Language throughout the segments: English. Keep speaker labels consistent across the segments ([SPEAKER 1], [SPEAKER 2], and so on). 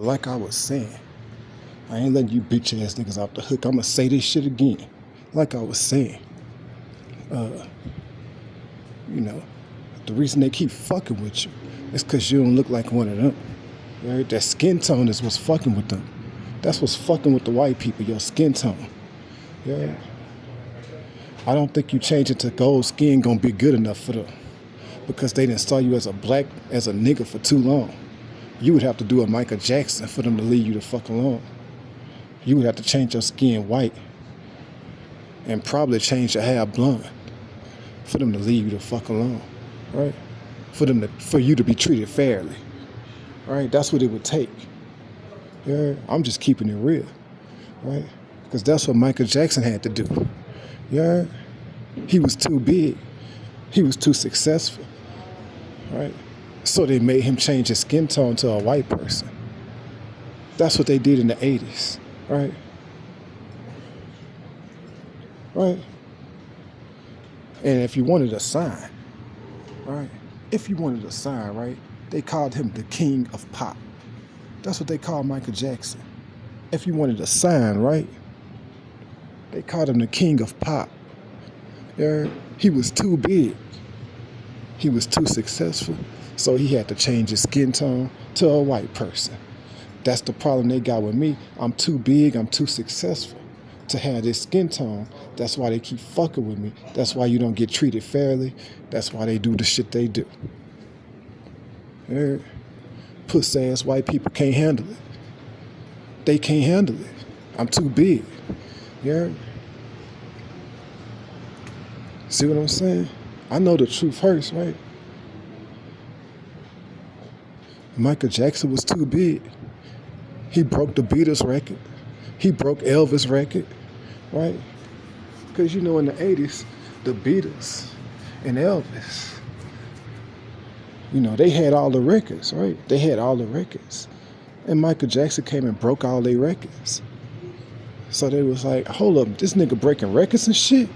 [SPEAKER 1] Like I was saying, I ain't letting you bitch ass niggas off the hook. I'ma say this shit again. Like I was saying, you know, the reason they keep fucking with you is because you don't look like one of them. Right? That skin tone is what's fucking with them. That's what's fucking with the white people, your skin tone. Yeah. I don't think you changing to gold skin gonna be good enough for them because they didn't saw you as a nigga for too long. You would have to do a Michael Jackson for them to leave you the fuck alone. You would have to change your skin white and probably change your hair blonde for them to leave you the fuck alone, right? For you to be treated fairly, right? That's what it would take. Yeah, I'm just keeping it real, right? Because that's what Michael Jackson had to do. Yeah, he was too big. He was too successful, right? So they made him change his skin tone to a white person. That's what they did in the 80s, right? Right? And if you wanted a sign, right? If you wanted a sign, right? They called him the king of pop. That's what they called Michael Jackson. If you wanted a sign, right? They called him the king of pop. Yeah? He was too big. He was too successful. So he had to change his skin tone to a white person. That's the problem they got with me. I'm too big, I'm too successful to have this skin tone. That's why they keep fucking with me. That's why you don't get treated fairly. That's why they do the shit they do. Yeah? Pussy ass white people can't handle it. They can't handle it. I'm too big. Yeah? See what I'm saying? I know the truth hurts, right? Michael Jackson was too big. He broke the Beatles record. He broke Elvis record, right? Because in the 80s, the Beatles and Elvis, they had all the records, right? They had all the records. And Michael Jackson came and broke all their records. So they was like, hold up, this nigga breaking records and shit?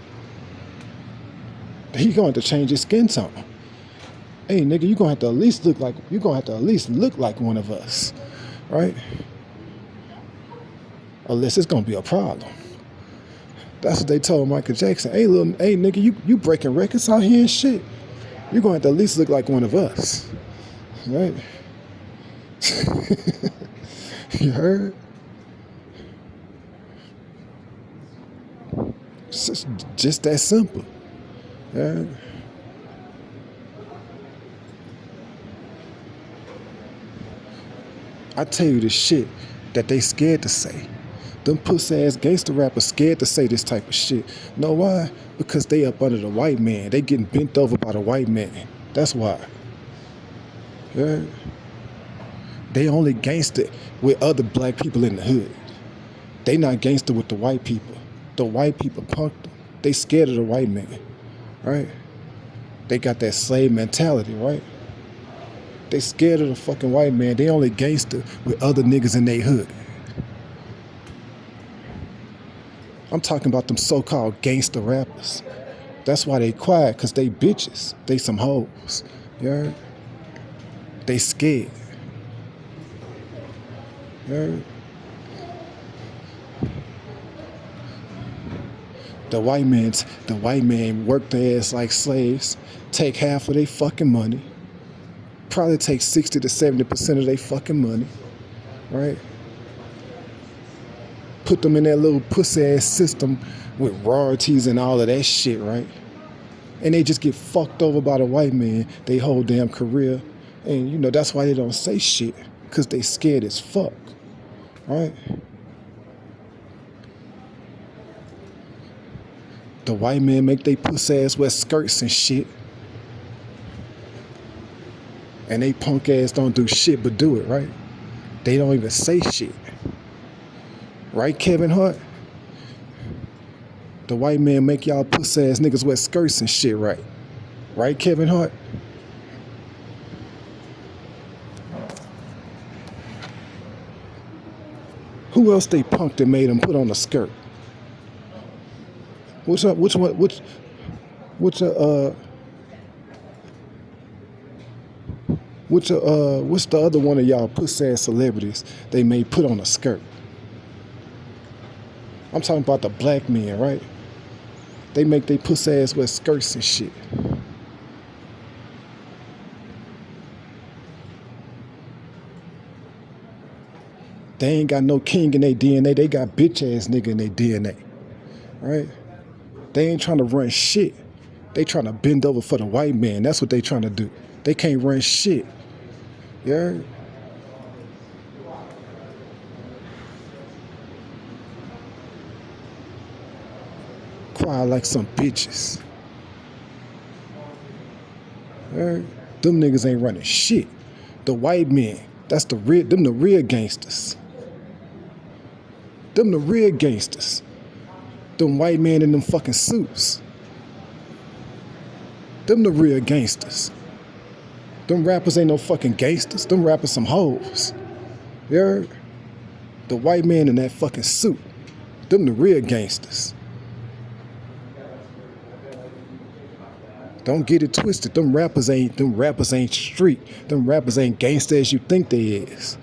[SPEAKER 1] He going to change his skin tone. Hey nigga, you're gonna have to at least look like one of us, right? Unless it's gonna be a problem. That's what they told Michael Jackson. Hey nigga, you breaking records out here and shit. You're gonna have to at least look like one of us. Right? You heard? It's just that simple. Yeah. I tell you the shit that they scared to say. Them pussy ass gangster rappers scared to say this type of shit. Know why? Because they up under the white man. They getting bent over by the white man. That's why. Yeah. They only gangster with other black people in the hood. They not gangster with the white people. The white people punked them. They scared of the white man. Right? They got that slave mentality, right? They scared of the fucking white man. They only gangster with other niggas in their hood. I'm talking about them so-called gangster rappers. That's why they quiet, because they bitches. They some hoes. You heard? They scared. You heard? The white man work their ass like slaves, take half of their fucking money, probably take 60 to 70% of their fucking money, right? Put them in that little pussy ass system with royalties and all of that shit, right? And they just get fucked over by the white man they whole damn career. And that's why they don't say shit, because they scared as fuck, right? The white man make they pussy ass wear skirts and shit. And they punk ass don't do shit but do it, right? They don't even say shit. Right, Kevin Hart? The white man make y'all pussy ass niggas wear skirts and shit, right? Right, Kevin Hart? Who else they punked and made them put on a skirt? Which What's the other one of y'all pussy ass celebrities they may put on a skirt? I'm talking about the black men, right? They make they pussy ass wear skirts and shit. They ain't got no king in their DNA. They got bitch ass nigga in their DNA, right? They ain't trying to run shit. They trying to bend over for the white man. That's what they trying to do. They can't run shit. Yeah. Quiet like some bitches. Yeah. Them niggas ain't running shit. The white men, them the real gangsters. Them the real gangsters. Them white men in them fucking suits. Them the real gangsters. Them rappers ain't no fucking gangsters. Them rappers some hoes. You heard? The white man in that fucking suit. Them the real gangsters. Don't get it twisted. Them rappers ain't street. Them rappers ain't gangster as you think they is.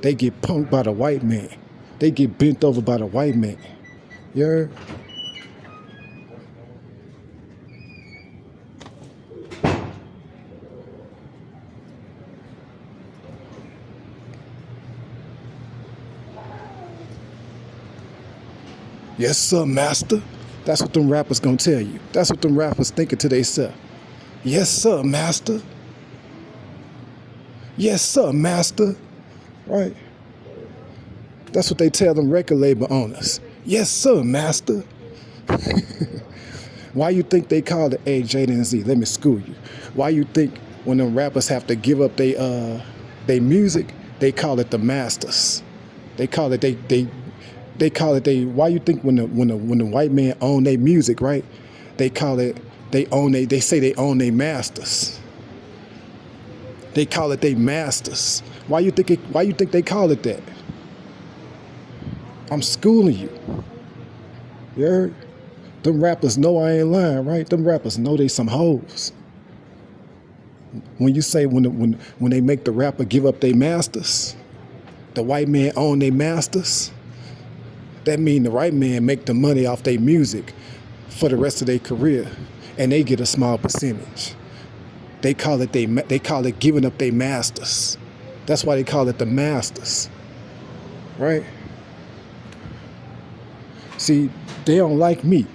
[SPEAKER 1] They get punked by the white man. They get bent over by the white man. You heard? Yes, sir, master. That's what them rappers gonna tell you. That's what them rappers thinking to themselves. Yes, sir, master. Yes, sir, master. Right? That's what they tell them record label owners. Yes, sir, master. Why you think they call it Jada and Z? Let me school you. Why you think when them rappers have to give up they music, they call it the masters? They call it they call it why you think when the white man own their music, right? They call it they say they own their masters. They call it they masters. Why you think they call it that? I'm schooling you. You heard? Them rappers know I ain't lying, right? Them rappers know they some hoes. When you say when they make the rapper give up their masters, the white man own their masters, that mean the white man make the money off their music for the rest of their career, and they get a small percentage. They call it giving up their masters. That's why they call it the masters, right? See, they don't like me,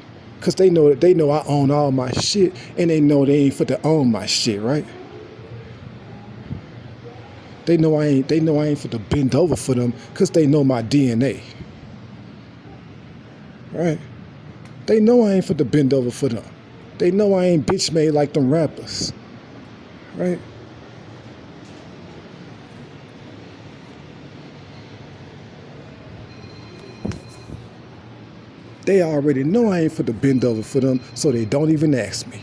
[SPEAKER 1] cause they know I own all my shit, and they know they ain't for to own my shit, right? They know I ain't for to bend over for them, cause they know my DNA. Right? They know I ain't for to bend over for them. They know I ain't bitch made like them rappers. Right? They already know I ain't for to bend over for them, so they don't even ask me.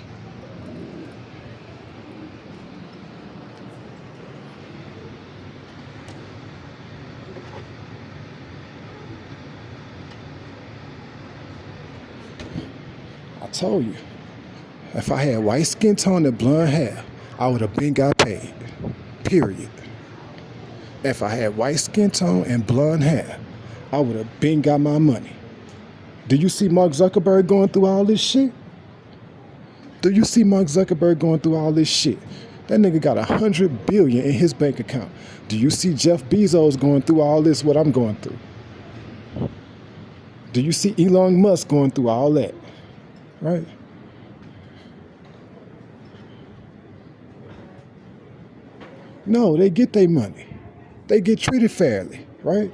[SPEAKER 1] I told you, if I had white skin tone and blonde hair, I would have been got paid. Period. If I had white skin tone and blonde hair, I would have been got my money. Do you see Mark Zuckerberg going through all this shit? Do you see Mark Zuckerberg going through all this shit? That nigga got $100 billion in his bank account. Do you see Jeff Bezos going through all this, what I'm going through? Do you see Elon Musk going through all that? Right? No, they get their money. They get treated fairly, right?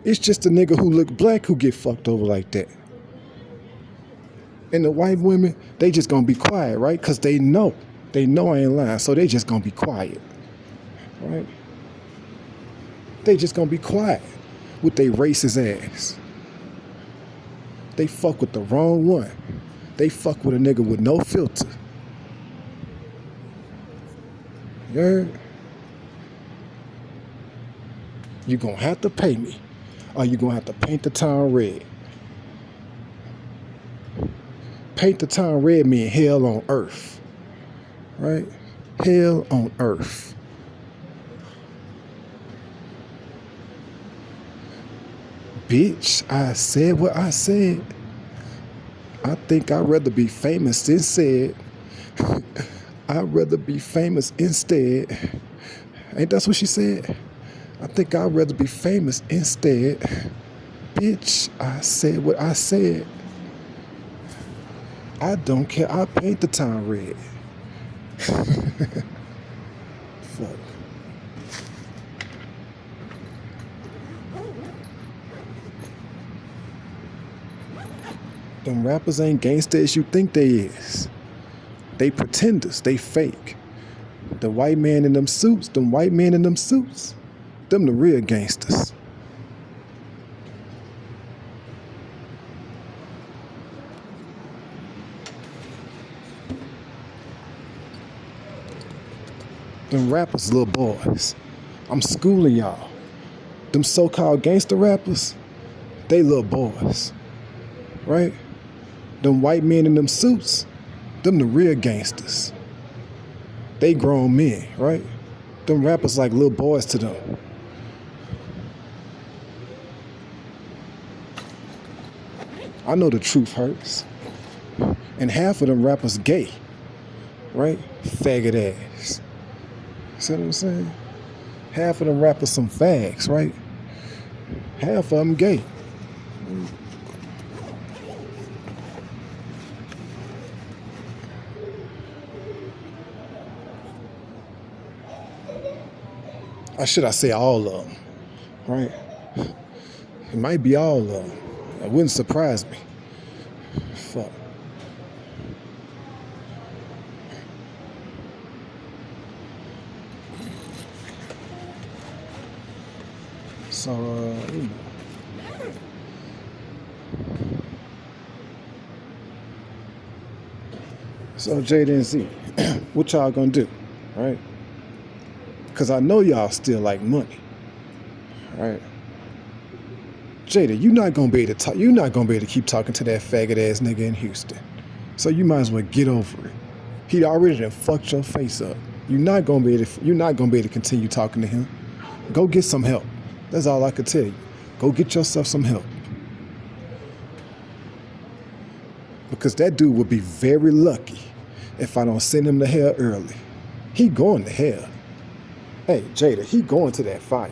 [SPEAKER 1] It's just a nigga who look black who get fucked over like that. And the white women, they just gonna be quiet, right? Because they know I ain't lying, so they just gonna be quiet, right? They just gonna be quiet with they racist ass. They fuck with the wrong one. They fuck with a nigga with no filter. You heard? You gonna have to pay me, or you gonna have to paint the town red. Paint the town red mean hell on earth, right? Hell on earth. Bitch, I said what I said. I think I'd rather be famous than said. I'd rather be famous instead. Ain't that what she said? I think I'd rather be famous instead. Bitch, I said what I said. I don't care. I paint the town red. Fuck. Them rappers ain't gangsta as you think they is. They pretenders. They fake. The white man in them suits, them white men in them suits, them the real gangsters. Them rappers, little boys. I'm schooling y'all. Them so-called gangster rappers, they little boys, right? Them white men in them suits, them the real gangsters. They grown men, right? Them rappers like little boys to them. I know the truth hurts. And half of them rappers gay, right? Faggot ass. See what I'm saying? Half of them rappers some fags, right? Half of them gay. Or should I say all of them, right? It might be all of them. It wouldn't surprise me. Fuck. So, you know. So, Jada and Z, what y'all gonna do, right? Because I know y'all still like money, right? Jada, you're not gonna be able to talk. You're not gonna be able to keep talking to that faggot ass nigga in Houston. So you might as well get over it. He already done fucked your face up. You're not gonna be able to continue talking to him. Go get some help. That's all I could tell you. Go get yourself some help. Because that dude would be very lucky if I don't send him to hell early. He going to hell. Hey, Jada, he going to that fire.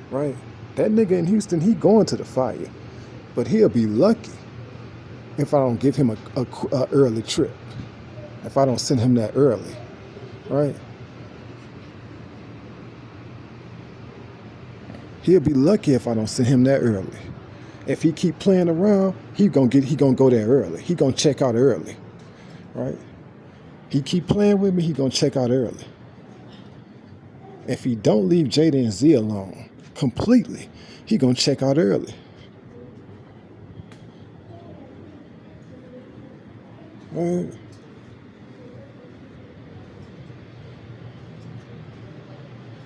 [SPEAKER 1] Right? That nigga in Houston, he going to the fire. But he'll be lucky if I don't give him a early trip. If I don't send him that early. Right? He'll be lucky if I don't send him that early. If he keep playing around, he gonna go there early. He gonna check out early. Right? He keep playing with me, he gonna check out early. If he don't leave Jada and Z alone completely, he gonna check out early. Right?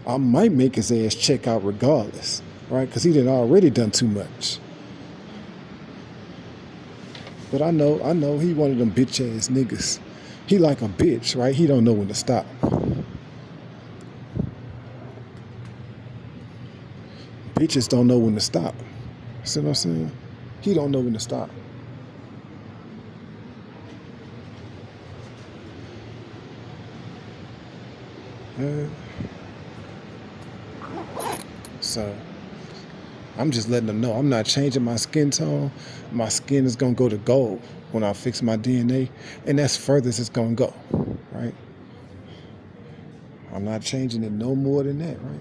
[SPEAKER 1] I might make his ass check out regardless, right? Because he done already done too much. But I know he one of them bitch ass niggas. He like a bitch, right? He don't know when to stop. Bitches don't know when to stop. See what I'm saying? He don't know when to stop. So I'm just letting them know I'm not changing my skin tone. My skin is gonna go to gold when I fix my DNA, and that's furthest it's gonna go, right? I'm not changing it no more than that, right?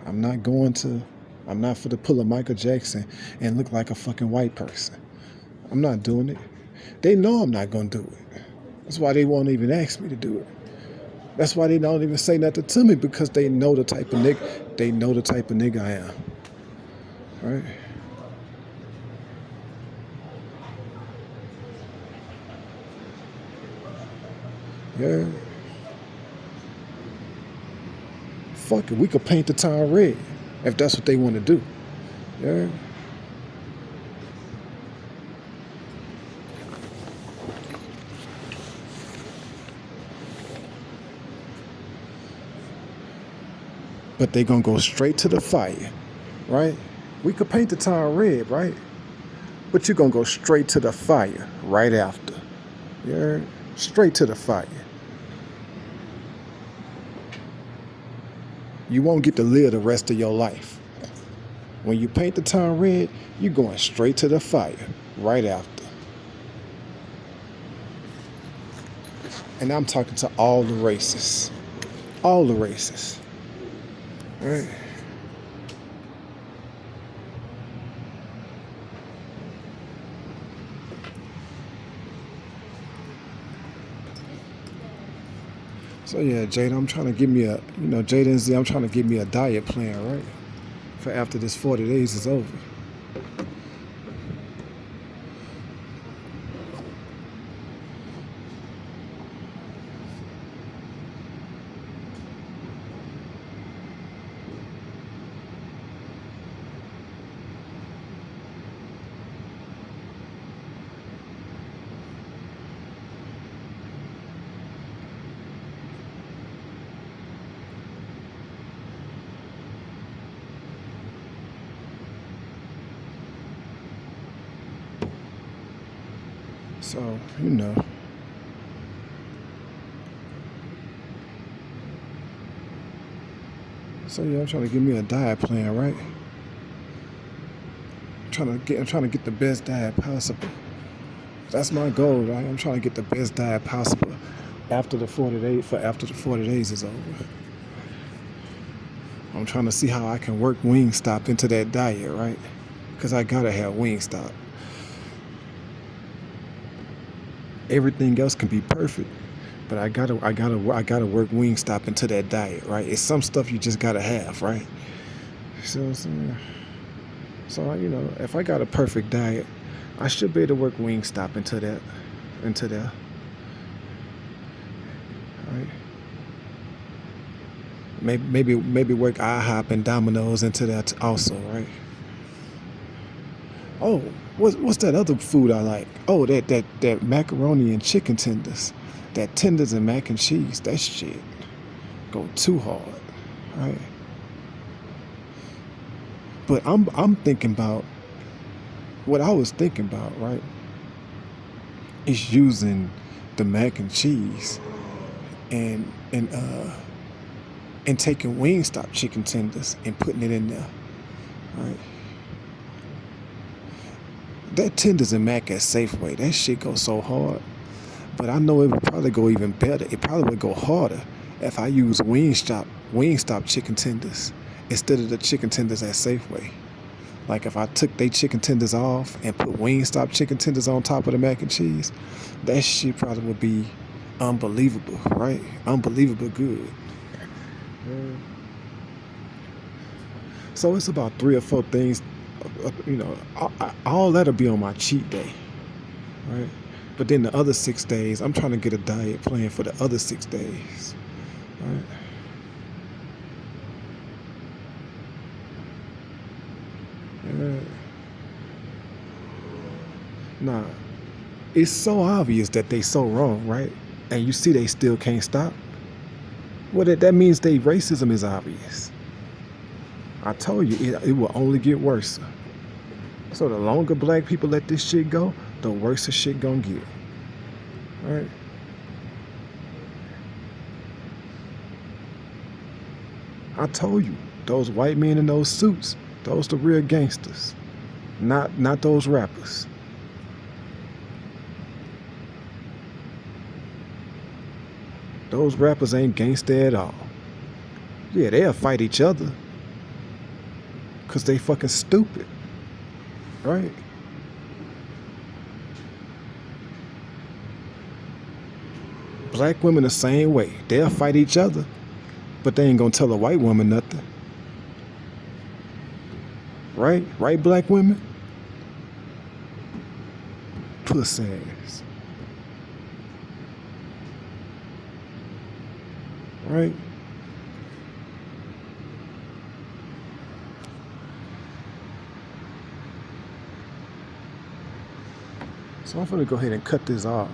[SPEAKER 1] I'm not for to pull a Michael Jackson and look like a fucking white person. I'm not doing it. They know I'm not gonna do it. That's why they won't even ask me to do it. That's why they don't even say nothing to me, because they know the type of nigga I am. Right? Yeah. Fuck it, we could paint the town red if that's what they want to do. Yeah. but they gonna go straight to the fire, right? We could paint the town red, right? But you're gonna go straight to the fire right after. You heard? Straight to the fire. You won't get to live the rest of your life. When you paint the town red, you're going straight to the fire right after. And I'm talking to all the races. All the races. Right? So yeah, Jada, I'm trying to give me Jada and Z, I'm trying to give me a diet plan, right? For after this 40 days is over. So, So yeah, I'm trying to give me a diet plan, right? I'm trying to get the best diet possible. That's my goal, right? I'm trying to get the best diet possible after the 40 days is over. I'm trying to see how I can work Wingstop into that diet, right? Because I gotta have Wingstop. Everything else can be perfect, but I gotta work Wingstop into that diet, right? It's some stuff you just gotta have, right? So, if I got a perfect diet, I should be able to work Wingstop into there, right? Maybe work IHOP and Domino's into that also, right? Oh, what's that other food I like? Oh, that macaroni and chicken tenders, that tenders and mac and cheese. That shit go too hard, right? But I'm thinking about what I was thinking about, right? Is using the mac and cheese and taking Wingstop chicken tenders and putting it in there, right? That tenders and mac at Safeway, that shit goes so hard. But I know it would probably go even better. It probably would go harder if I use Wingstop chicken tenders instead of the chicken tenders at Safeway. Like if I took they chicken tenders off and put Wingstop chicken tenders on top of the mac and cheese, that shit probably would be unbelievable, right? Unbelievable good. So it's about 3 or 4 things, all that'll be on my cheat day, right? But then the other 6 days, I'm trying to get a diet plan for the other 6 days, right? Yeah. Nah, it's so obvious that they so wrong, right? And you see they still can't stop. Well, that means they racism is obvious. I told you it will only get worse. So the longer black people let this shit go, the worse the shit gonna get. Right? I told you, those white men in those suits, those the real gangsters. Not those rappers. Those rappers ain't gangster at all. Yeah, they'll fight each other. Cause they fucking stupid. Right? Black women the same way. They'll fight each other, but they ain't gonna tell a white woman nothing. Right? Right, black women? Puss ass. Right? So I'm gonna go ahead and cut this off.